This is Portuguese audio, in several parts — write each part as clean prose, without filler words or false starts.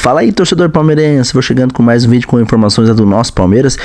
Fala aí, torcedor palmeirense, vou chegando com mais um vídeo com informações do nosso Palmeiras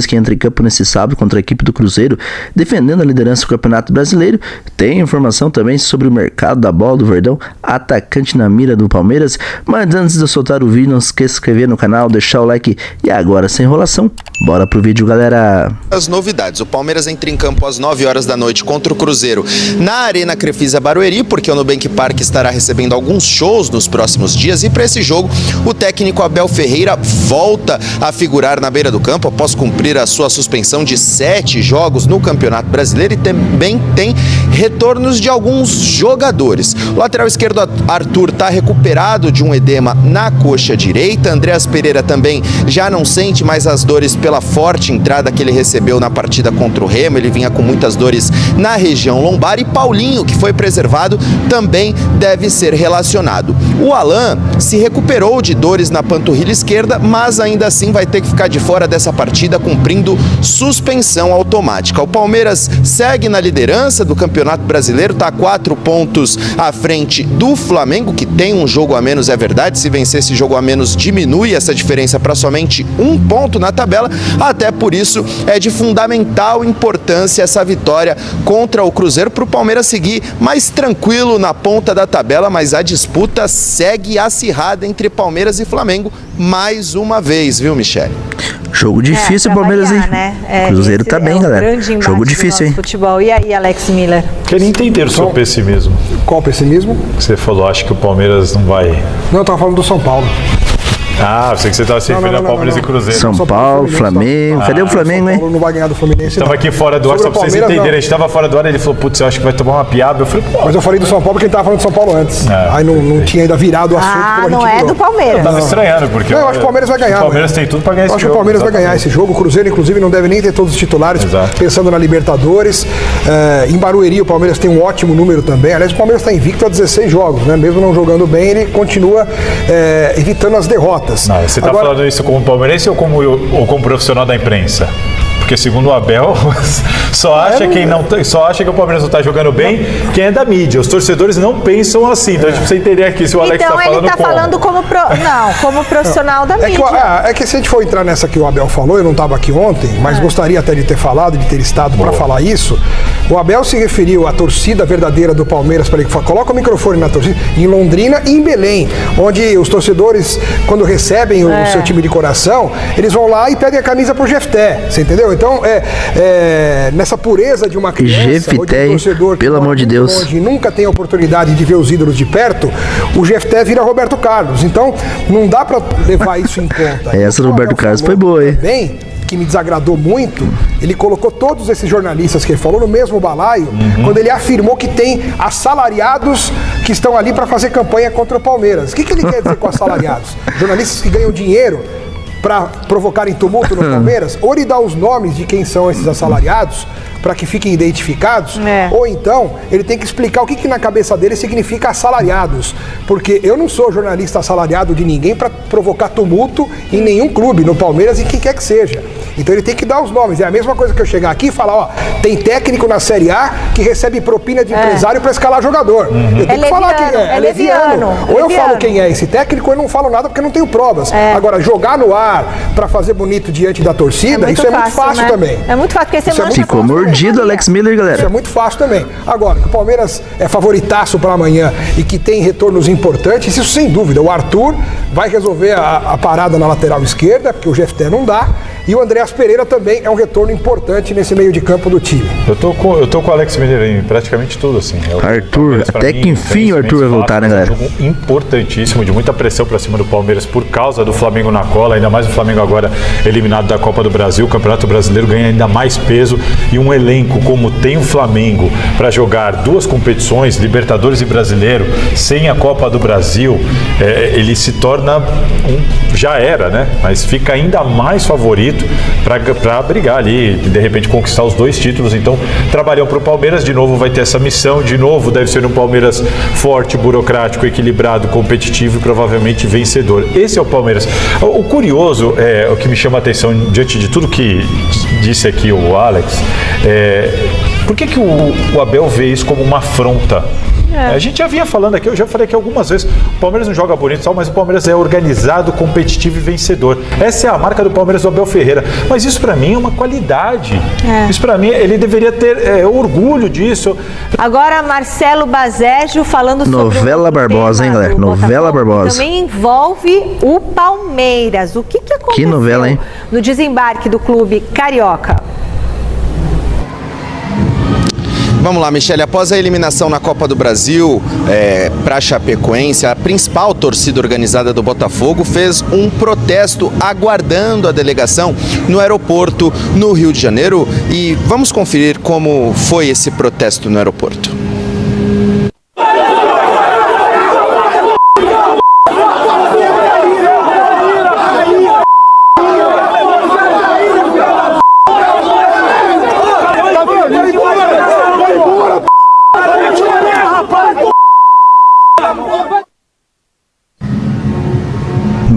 que entra em campo nesse sábado contra a equipe do Cruzeiro, defendendo a liderança do Campeonato Brasileiro. Tem informação também sobre o mercado da bola do Verdão, atacante na mira do Palmeiras. Mas antes de eu soltar o vídeo, não esqueça de se inscrever no canal, deixar o like e agora, sem enrolação, bora pro vídeo, galera. As novidades, o Palmeiras entra em campo às 9 horas da noite contra o Cruzeiro na Arena Crefisa Barueri, porque o Nubank Park estará recebendo alguns shows nos próximos dias, e para esse jogo o técnico Abel Ferreira volta a figurar na beira do campo após cumprir a sua suspensão de 7 jogos no Campeonato Brasileiro, e também tem retornos de alguns jogadores. O lateral esquerdo Arthur está recuperado de um edema na coxa direita. Andreas Pereira também já não sente mais as dores pela forte entrada que ele recebeu na partida contra o Remo. Ele vinha com muitas dores na região lombar, e Paulinho, que foi preservado, também deve ser relacionado. O Alan se recuperou de dores na panturrilha esquerda, mas ainda assim vai ter que ficar de fora dessa partida, cumprindo suspensão automática. O Palmeiras segue na liderança do Campeonato Brasileiro, está a 4 pontos à frente do Flamengo, que tem um jogo a menos, é verdade. Se vencer esse jogo a menos, diminui essa diferença para somente 1 ponto na tabela. Até por isso é de fundamental importância essa vitória contra o Cruzeiro para o Palmeiras seguir mais tranquilo na ponta da tabela, mas a disputa segue acirrada entre Palmeiras e Flamengo mais uma vez, viu, Michele? Jogo difícil, Palmeiras, hein? Né? Cruzeiro tá bem, galera. Jogo difícil, hein? Futebol. E aí, Alex Miller? Queria entender o seu pessimismo. Qual pessimismo? Você falou, acho que o Palmeiras não vai... Não, eu tava falando do São Paulo. Ah, eu sei que você estava se referindo a Palmeiras e Cruzeiro. São Paulo, Flamengo. Cadê o Flamengo, hein? São Paulo não vai ganhar do Fluminense. Estava aqui fora do ar, só pra vocês entenderem. A gente estava fora do ar, ele falou, putz, eu acho que vai tomar uma piada. Eu falei, pô. Mas eu falei do São Paulo porque ele estava falando do São Paulo antes. Aí não tinha ainda virado o assunto. Ah, não é do Palmeiras. Eu tava estranhando, porque... Não, eu acho que o Palmeiras vai ganhar. O Palmeiras tem tudo para ganhar esse jogo. Eu acho que o Palmeiras vai ganhar esse jogo. O Cruzeiro, inclusive, não deve nem ter todos os titulares. Exato. Pensando na Libertadores. Em Barueri, o Palmeiras tem um ótimo número também. Aliás, o Palmeiras está invicto a 16 jogos, né? Mesmo não jogando bem, ele continua evitando as derrotas. Não, você está falando isso como palmeirense ou como profissional da imprensa? Porque segundo o Abel, só acha que o Palmeiras não está jogando bem quem é da mídia. Os torcedores não pensam assim. Então a gente precisa entender aqui se o Alex está falando. Então ele está falando como profissional da mídia. É que se a gente for entrar nessa que o Abel falou, eu não estava aqui ontem, mas gostaria até de ter falado, de ter estado para falar isso. O Abel se referiu à torcida verdadeira do Palmeiras, para ele coloca o microfone na torcida, em Londrina e em Belém, onde os torcedores, quando recebem o seu time de coração, eles vão lá e pedem a camisa pro Jefté, você entendeu? Então, nessa pureza de uma criança, ou de um torcedor pelo amor de Deus, longe, nunca tem a oportunidade de ver os ídolos de perto, o Jefté vira Roberto Carlos. Então, não dá para levar isso em conta. Essa do Roberto Carlos foi boa, hein? Bem, que me desagradou muito, ele colocou todos esses jornalistas que ele falou no mesmo balaio, quando ele afirmou que tem assalariados que estão ali para fazer campanha contra o Palmeiras. O que ele quer dizer com assalariados? Jornalistas que ganham dinheiro para provocarem tumulto no Palmeiras? Ou ele dá os nomes de quem são esses assalariados para que fiquem identificados, ou então ele tem que explicar o que na cabeça dele significa assalariados, porque eu não sou jornalista assalariado de ninguém para provocar tumulto em nenhum clube, no Palmeiras e quem quer que seja. Então ele tem que dar os nomes. É a mesma coisa que eu chegar aqui e falar, ó, tem técnico na Série A que recebe propina de empresário para escalar jogador. Eu tenho que falar quem é. É leviano. Ou eu falo quem é esse técnico, ou eu não falo nada porque não tenho provas. Agora, jogar no ar para fazer bonito diante da torcida, isso é muito fácil, né? Também. É muito fácil, porque você ficou mordido, Alex Miller, galera. Isso é muito fácil também. Agora, que o Palmeiras é favoritaço para amanhã e que tem retornos importantes, isso sem dúvida. O Arthur vai resolver a parada na lateral esquerda, porque o Jefté não dá. E o Andreas Pereira também é um retorno importante nesse meio de campo do time. Eu tô com o Alex Mineiro em praticamente tudo, assim. Arthur, até que enfim o Arthur vai voltar, né, galera? É um jogo importantíssimo, de muita pressão pra cima do Palmeiras por causa do Flamengo na cola, ainda mais o Flamengo agora eliminado da Copa do Brasil. O Campeonato Brasileiro ganha ainda mais peso e um elenco como tem o Flamengo para jogar 2 competições, Libertadores e Brasileiro, sem a Copa do Brasil, ele se torna já era, né? Mas fica ainda mais favorito para brigar ali, de repente conquistar os 2 títulos. Então, trabalham para o Palmeiras, de novo vai ter essa missão, de novo deve ser um Palmeiras forte, burocrático, equilibrado, competitivo e provavelmente vencedor. Esse é o Palmeiras. O curioso, o que me chama a atenção diante de tudo que disse aqui o Alex, por que o Abel vê isso como uma afronta A gente já vinha falando aqui, eu já falei aqui algumas vezes, o Palmeiras não joga bonito e tal, mas o Palmeiras é organizado, competitivo e vencedor. Essa é a marca do Palmeiras do Abel Ferreira. Mas isso pra mim é uma qualidade. Isso pra mim, ele deveria ter orgulho disso. Agora, Marcelo Bazejo falando sobre Novela Barbosa, hein, galera? Novela Barbosa. Também envolve o Palmeiras. O que aconteceu Que novela, hein? no desembarque do clube carioca? Vamos lá, Michele, após a eliminação na Copa do Brasil para a Chapecoense, a principal torcida organizada do Botafogo fez um protesto aguardando a delegação no aeroporto no Rio de Janeiro e vamos conferir como foi esse protesto no aeroporto.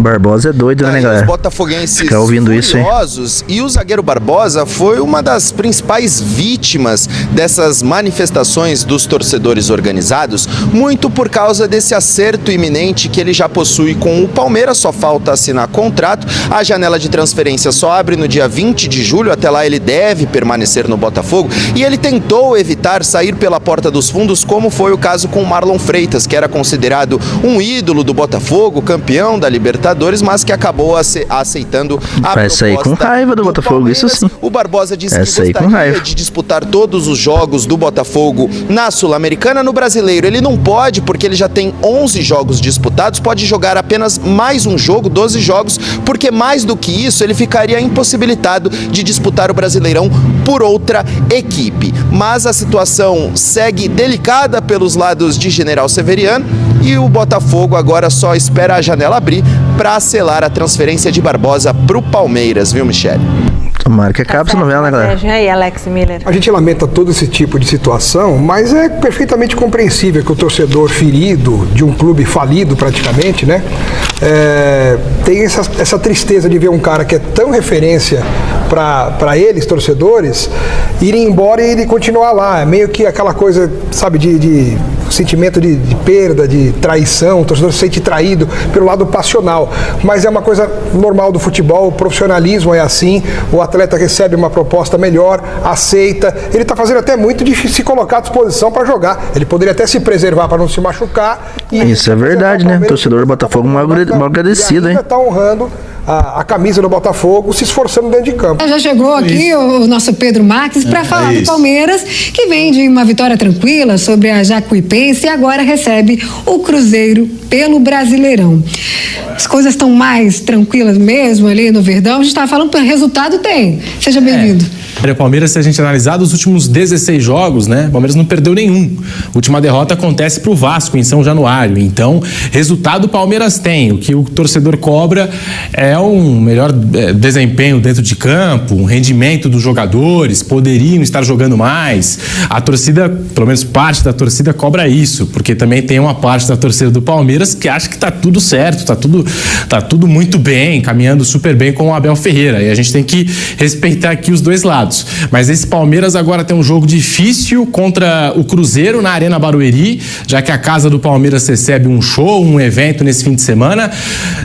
Barbosa é doido, né, galera? Os botafoguenses Ficar ouvindo isso, hein? furiosos, e o zagueiro Barbosa foi uma das principais vítimas dessas manifestações dos torcedores organizados, muito por causa desse acerto iminente que ele já possui com o Palmeiras, só falta assinar contrato. A janela de transferência só abre no dia 20 de julho, até lá ele deve permanecer no Botafogo, e ele tentou evitar sair pela porta dos fundos, como foi o caso com o Marlon Freitas, que era considerado um ídolo do Botafogo, campeão da Libertadores, mas que acabou aceitando a Vai sair com raiva do Botafogo, isso sim. O Barbosa disse que sair com gostaria raiva de disputar todos os jogos do Botafogo na Sul-Americana. No Brasileiro ele não pode, porque ele já tem 11 jogos disputados, pode jogar apenas mais um jogo, 12 jogos, porque mais do que isso ele ficaria impossibilitado de disputar o Brasileirão por outra equipe. Mas a situação segue delicada pelos lados de General Severiano e o Botafogo agora só espera a janela abrir para selar a transferência de Barbosa para o Palmeiras, viu, Michele? Tomara que acabe essa novela, né, galera? E aí, Alex Miller? A gente lamenta todo esse tipo de situação, mas é perfeitamente compreensível que o torcedor ferido de um clube falido praticamente, né, tem essa tristeza de ver um cara que é tão referência para eles, torcedores, irem embora e ele continuar lá. É meio que aquela coisa, sabe, de sentimento de perda, de traição. O torcedor se sente traído pelo lado passional, mas é uma coisa normal do futebol. O profissionalismo é assim. O atleta recebe uma proposta melhor, aceita. Ele está fazendo até muito de se colocar à disposição para jogar. Ele poderia até se preservar para não se machucar. Isso é verdade, né? O torcedor do Botafogo mal agradecido, hein? Está honrando a camisa do Botafogo, se esforçando dentro de campo. Já chegou aqui o nosso Pedro Marques para falar do Palmeiras, que vem de uma vitória tranquila sobre a Jacuipense e agora recebe o Cruzeiro pelo Brasileirão. As coisas estão mais tranquilas mesmo ali no Verdão. A gente estava falando que resultado tem. Seja bem-vindo. O Palmeiras, se a gente analisar os últimos 16 jogos, né? O Palmeiras não perdeu nenhum. A última derrota acontece pro Vasco em São Januário. Então, resultado o Palmeiras tem. O que o torcedor cobra é um melhor desempenho dentro de campo, um rendimento dos jogadores, poderiam estar jogando mais. A torcida, pelo menos parte da torcida, cobra isso, porque também tem uma parte da torcida do Palmeiras que acha que tá tudo certo, tá tudo muito bem, caminhando super bem com o Abel Ferreira. E a gente tem que respeitar aqui os dois lados. Mas esse Palmeiras agora tem um jogo difícil contra o Cruzeiro na Arena Barueri, já que a casa do Palmeiras recebe um show, um evento nesse fim de semana.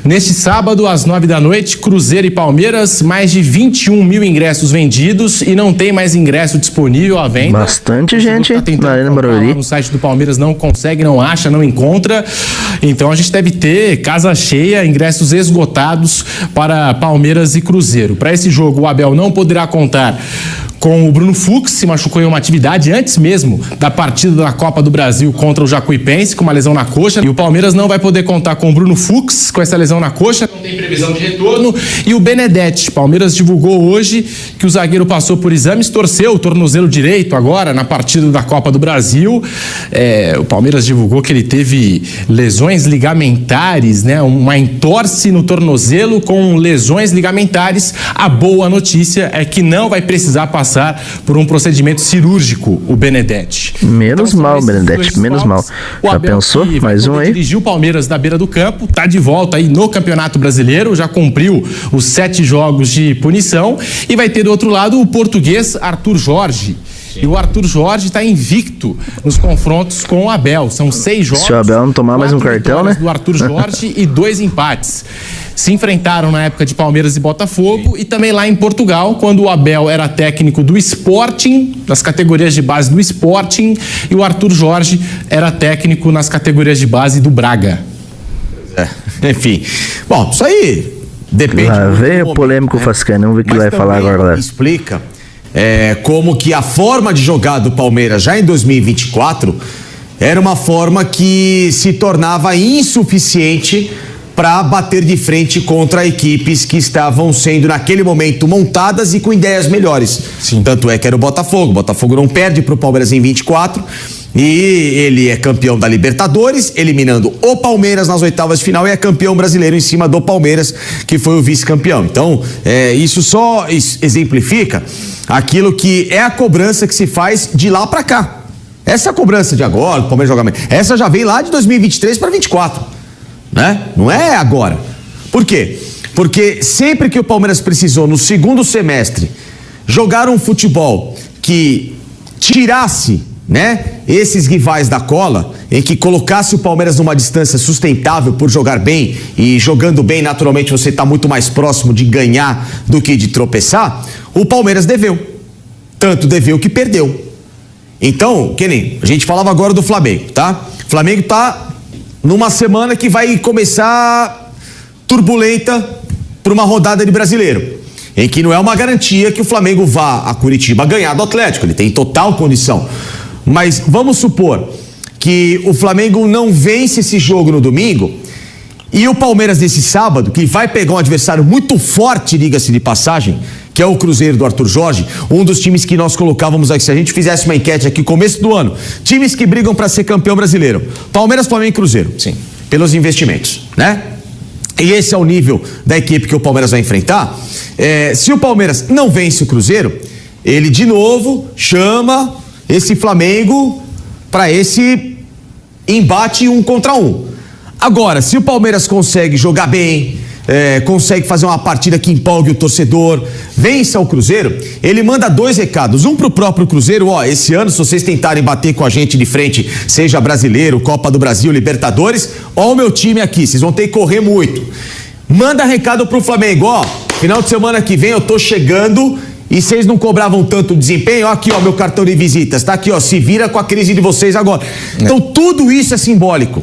Neste sábado, às 9h, Cruzeiro e Palmeiras, mais de 21 mil ingressos vendidos e não tem mais ingresso disponível à venda. Bastante gente na Arena Barueri. No site do Palmeiras não consegue, não acha, não encontra. Então a gente deve ter casa cheia, ingressos esgotados para Palmeiras e Cruzeiro. Para esse jogo, o Abel não poderá contar com o Bruno Fux, se machucou em uma atividade antes mesmo da partida da Copa do Brasil contra o Jacuipense, com uma lesão na coxa. E o Palmeiras não vai poder contar com o Bruno Fux, com essa lesão na coxa. Não tem previsão de retorno. E o Benedetti. Palmeiras divulgou hoje que o zagueiro passou por exames, torceu o tornozelo direito agora na partida da Copa do Brasil. O Palmeiras divulgou que ele teve lesões ligamentares, né? Uma entorse no tornozelo com lesões ligamentares. A boa notícia é que não vai precisar passar por um procedimento cirúrgico, o Benedetti. Menos então, mal, Benedetti, menos mal. Já pensou? Mais um aí? Dirigiu o Palmeiras da beira do campo, tá de volta aí no Campeonato Brasileiro, já cumpriu os 7 jogos de punição e vai ter do outro lado o português Arthur Jorge, E o Arthur Jorge está invicto nos confrontos com o Abel. São 6 jogos. Se o Abel não tomar mais um cartão, né? Do Arthur Jorge e 2 empates. Se enfrentaram na época de Palmeiras e Botafogo e também lá em Portugal, quando o Abel era técnico do Sporting, das categorias de base do Sporting, e o Arthur Jorge era técnico nas categorias de base do Braga. Enfim. Bom, isso aí depende. Veio o polêmico, né? Fascani, vamos ver o que vai falar agora, galera. Explica como que a forma de jogar do Palmeiras já em 2024 era uma forma que se tornava insuficiente para bater de frente contra equipes que estavam sendo naquele momento montadas e com ideias melhores. Sim. Tanto é que era o Botafogo. O Botafogo não perde para o Palmeiras em 24 e ele é campeão da Libertadores, eliminando o Palmeiras nas oitavas de final, e é campeão brasileiro em cima do Palmeiras, que foi o vice-campeão. Então, isso só exemplifica aquilo que é a cobrança que se faz de lá para cá. Essa cobrança de agora, o Palmeiras joga bem, essa já vem lá de 2023 para 24. Né? Não é agora. Por quê? Porque sempre que o Palmeiras precisou, no segundo semestre, jogar um futebol que tirasse, né, esses rivais da cola, em que colocasse o Palmeiras numa distância sustentável por jogar bem, e jogando bem, naturalmente, você está muito mais próximo de ganhar do que de tropeçar, o Palmeiras deveu. Tanto deveu que perdeu. Então, que nem a gente falava agora do Flamengo, tá? O Flamengo tá numa semana que vai começar turbulenta por uma rodada de Brasileiro, em que não é uma garantia que o Flamengo vá a Curitiba ganhar do Atlético, ele tem total condição. Mas vamos supor que o Flamengo não vence esse jogo no domingo e o Palmeiras nesse sábado, que vai pegar um adversário muito forte, diga-se de passagem, que é o Cruzeiro do Arthur Jorge, um dos times que nós colocávamos aqui, se a gente fizesse uma enquete aqui no começo do ano, times que brigam para ser campeão brasileiro: Palmeiras, Flamengo e Cruzeiro. Sim. Pelos investimentos, né? E esse é o nível da equipe que o Palmeiras vai enfrentar. Se o Palmeiras não vence o Cruzeiro, ele de novo chama esse Flamengo para esse embate 1 contra 1. Agora, se o Palmeiras consegue jogar bem, consegue fazer uma partida que empolgue o torcedor, vença o Cruzeiro, ele manda 2 recados. Um pro próprio Cruzeiro: esse ano, se vocês tentarem bater com a gente de frente, seja Brasileiro, Copa do Brasil, Libertadores, o meu time aqui, vocês vão ter que correr muito. Manda recado pro Flamengo: final de semana que vem eu tô chegando e vocês não cobravam tanto desempenho, aqui meu cartão de visitas, tá aqui, se vira com a crise de vocês agora. Então tudo isso é simbólico.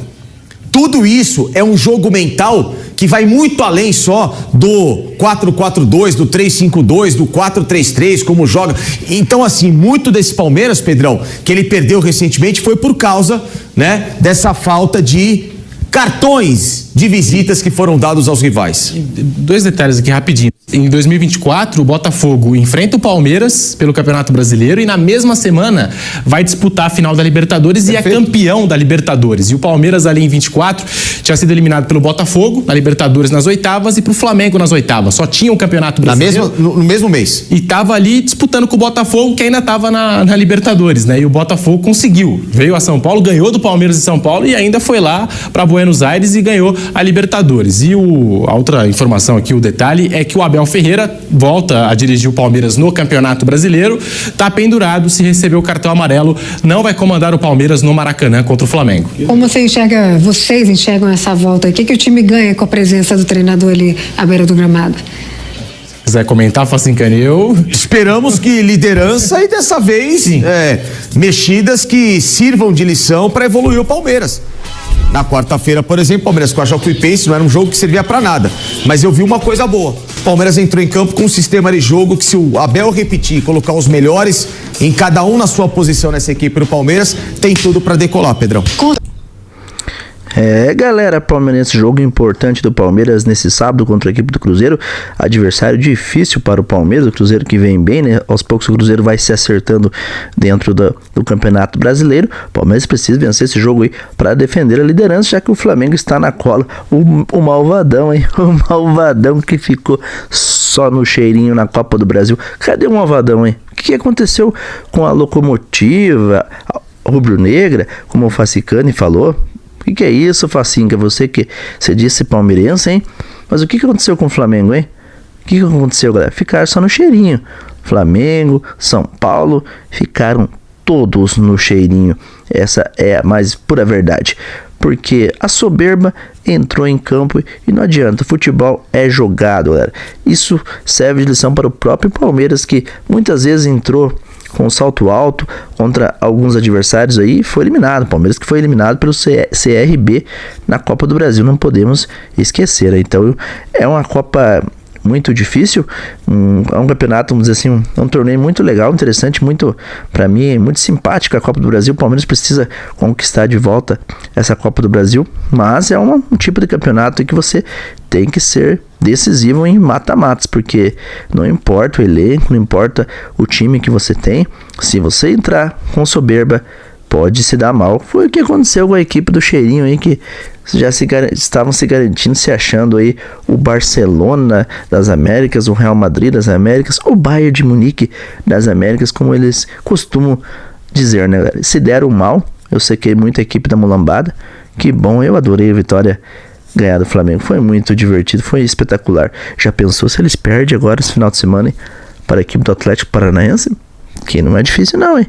Tudo isso é um jogo mental que vai muito além só do 4-4-2, do 3-5-2, do 4-3-3, como joga. Então, assim, muito desse Palmeiras, Pedrão, que ele perdeu recentemente, foi por causa, né, dessa falta de cartões de visitas que foram dados aos rivais. 2 detalhes aqui rapidinho. Em 2024, o Botafogo enfrenta o Palmeiras pelo Campeonato Brasileiro e na mesma semana vai disputar a final da Libertadores. Perfeito. E é campeão da Libertadores. E o Palmeiras ali em 24 tinha sido eliminado pelo Botafogo na Libertadores nas oitavas e pro Flamengo nas oitavas. Só tinha o Campeonato Brasileiro. No mesmo mês. E tava ali disputando com o Botafogo, que ainda tava na Libertadores, né? E o Botafogo conseguiu. Veio a São Paulo, ganhou do Palmeiras em São Paulo e ainda foi lá para Buenos Aires e ganhou a Libertadores. E a outra informação aqui, o detalhe, é que o Abel Ferreira volta a dirigir o Palmeiras no Campeonato Brasileiro, tá pendurado, se receber o cartão amarelo, não vai comandar o Palmeiras no Maracanã contra o Flamengo. Como vocês enxergam essa volta? O que o time ganha com a presença do treinador ali à beira do gramado? Se quiser comentar, Fascani, esperamos que liderança e dessa vez mexidas que sirvam de lição para evoluir o Palmeiras. Na quarta-feira, por exemplo, Palmeiras com a Jacuipense não era um jogo que servia para nada, mas eu vi uma coisa boa: o Palmeiras entrou em campo com um sistema de jogo que, se o Abel repetir, colocar os melhores em cada um na sua posição nessa equipe do Palmeiras, tem tudo para decolar, Pedrão. Galera, Palmeiras, jogo importante do Palmeiras nesse sábado contra a equipe do Cruzeiro. Adversário difícil para o Palmeiras, o Cruzeiro que vem bem, né? Aos poucos o Cruzeiro vai se acertando dentro do Campeonato Brasileiro. O Palmeiras precisa vencer esse jogo aí para defender a liderança, já que o Flamengo está na cola. O malvadão, hein? O malvadão que ficou só no cheirinho na Copa do Brasil. Cadê o malvadão, hein? O que aconteceu com a locomotiva rubro-negra, como o Fascani falou? O que é isso, Facinca? Você disse palmeirense, hein? Mas o que aconteceu com o Flamengo, hein? O que aconteceu, galera? Ficaram só no cheirinho. Flamengo, São Paulo, ficaram todos no cheirinho. Essa é a mais pura verdade. Porque a soberba entrou em campo e não adianta, o futebol é jogado, galera. Isso serve de lição para o próprio Palmeiras, que muitas vezes entrou com um salto alto contra alguns adversários aí, foi eliminado. Palmeiras que foi eliminado pelo CRB na Copa do Brasil, não podemos esquecer. Então é uma Copa muito difícil, é um campeonato, vamos dizer assim, um torneio muito legal, interessante, muito, para mim, muito simpático a Copa do Brasil. O Palmeiras precisa conquistar de volta essa Copa do Brasil, mas é um tipo de campeonato que você tem que ser decisivo em mata-matas, porque não importa o elenco, não importa o time que você tem, se você entrar com soberba, pode se dar mal. Foi o que aconteceu com a equipe do Cheirinho aí, que já estavam se garantindo, se achando aí o Barcelona das Américas, o Real Madrid das Américas, o Bayern de Munique das Américas, como eles costumam dizer, né, galera? Se deram mal, eu sequei muito a equipe da mulambada. Que bom, eu adorei a vitória, ganhar do Flamengo, foi muito divertido, foi espetacular. Já pensou se eles perdem agora esse final de semana, hein, para a equipe do Atlético Paranaense? Que não é difícil não, hein?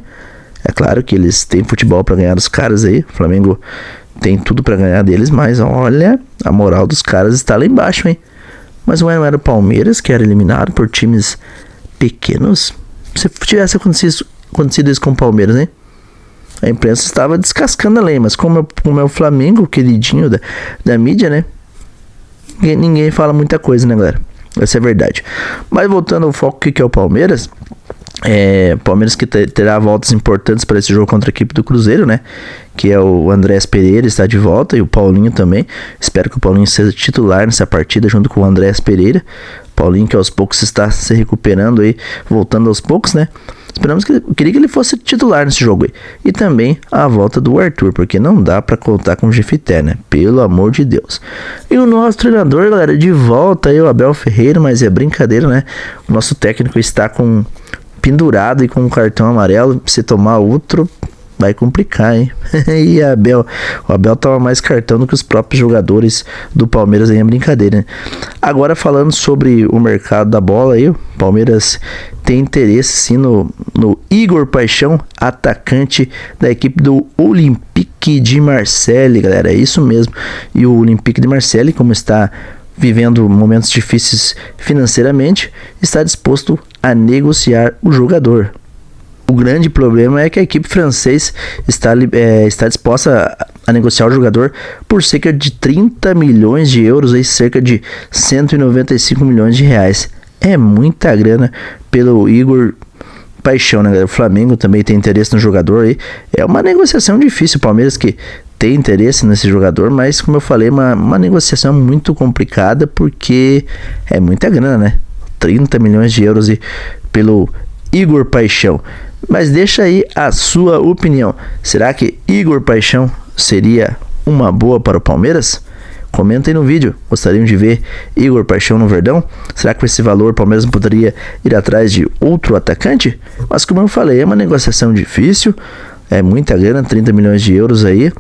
É claro que eles têm futebol para ganhar dos caras aí, o Flamengo tem tudo para ganhar deles, mas olha, a moral dos caras está lá embaixo, hein? Mas não era o Palmeiras que era eliminado por times pequenos? Se tivesse acontecido isso com o Palmeiras, hein? A imprensa estava descascando a lei, mas como é o Flamengo, o queridinho da mídia, né? Ninguém fala muita coisa, né, galera? Essa é a verdade. Mas voltando ao foco, que é o Palmeiras. Palmeiras que terá voltas importantes para esse jogo contra a equipe do Cruzeiro, né? Que é o Andrés Pereira, está de volta, e o Paulinho também. Espero que o Paulinho seja titular nessa partida junto com o Andrés Pereira. Paulinho que aos poucos está se recuperando aí, voltando aos poucos, né? Queria que ele fosse titular nesse jogo aí. E também a volta do Arthur, porque não dá pra contar com o Gifité, né? Pelo amor de Deus. E o nosso treinador, galera, de volta aí, o Abel Ferreira, mas é brincadeira, né? O nosso técnico está pendurado e com um cartão amarelo. Se tomar outro, vai complicar, hein? E o Abel tava mais cartão do que os próprios jogadores do Palmeiras, aí é brincadeira, né? Agora falando sobre o mercado da bola aí, o Palmeiras tem interesse sim no Igor Paixão, atacante da equipe do Olympique de Marseille, galera, é isso mesmo. E o Olympique de Marseille, como está vivendo momentos difíceis financeiramente, está disposto a negociar o jogador. O grande problema é que a equipe francesa está disposta a negociar o jogador por cerca de 30 milhões de euros, aí, cerca de 195 milhões de reais. É muita grana pelo Igor Paixão, né, galera? O Flamengo também tem interesse no jogador aí. É uma negociação difícil, o Palmeiras que tem interesse nesse jogador, mas como eu falei, uma negociação muito complicada, porque é muita grana, né? 30 milhões de euros e pelo Igor Paixão. Mas deixa aí a sua opinião. Será que Igor Paixão seria uma boa para o Palmeiras? Comenta aí no vídeo. Gostariam de ver Igor Paixão no Verdão? Será que com esse valor o Palmeiras não poderia ir atrás de outro atacante? Mas como eu falei, é uma negociação difícil. É muita grana, 30 milhões de euros aí.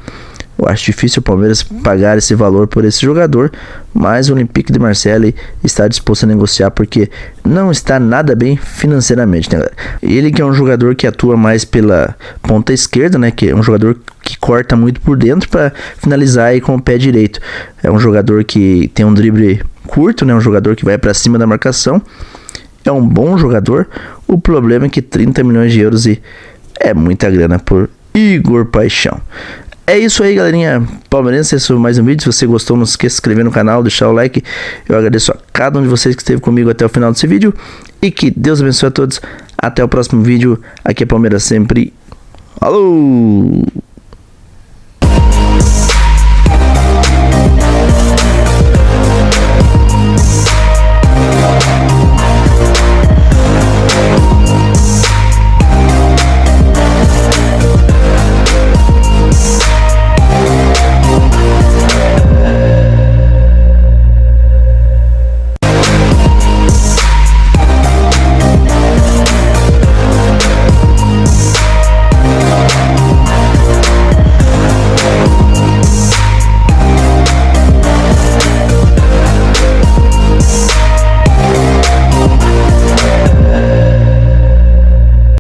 Eu acho difícil o Palmeiras pagar esse valor por esse jogador, mas o Olympique de Marseille está disposto a negociar porque não está nada bem financeiramente, né, galera? Ele que é um jogador que atua mais pela ponta esquerda, né, que é um jogador que corta muito por dentro para finalizar aí com o pé direito. É um jogador que tem um drible curto, né, um jogador que vai para cima da marcação. É um bom jogador. O problema é que 30 milhões de euros é muita grana por Igor Paixão. É isso aí, galerinha palmeirense, esse foi mais um vídeo. Se você gostou, não se esqueça de se inscrever no canal, deixar o like. Eu agradeço a cada um de vocês que esteve comigo até o final desse vídeo. E que Deus abençoe a todos. Até o próximo vídeo. Aqui é Palmeiras sempre. Alô!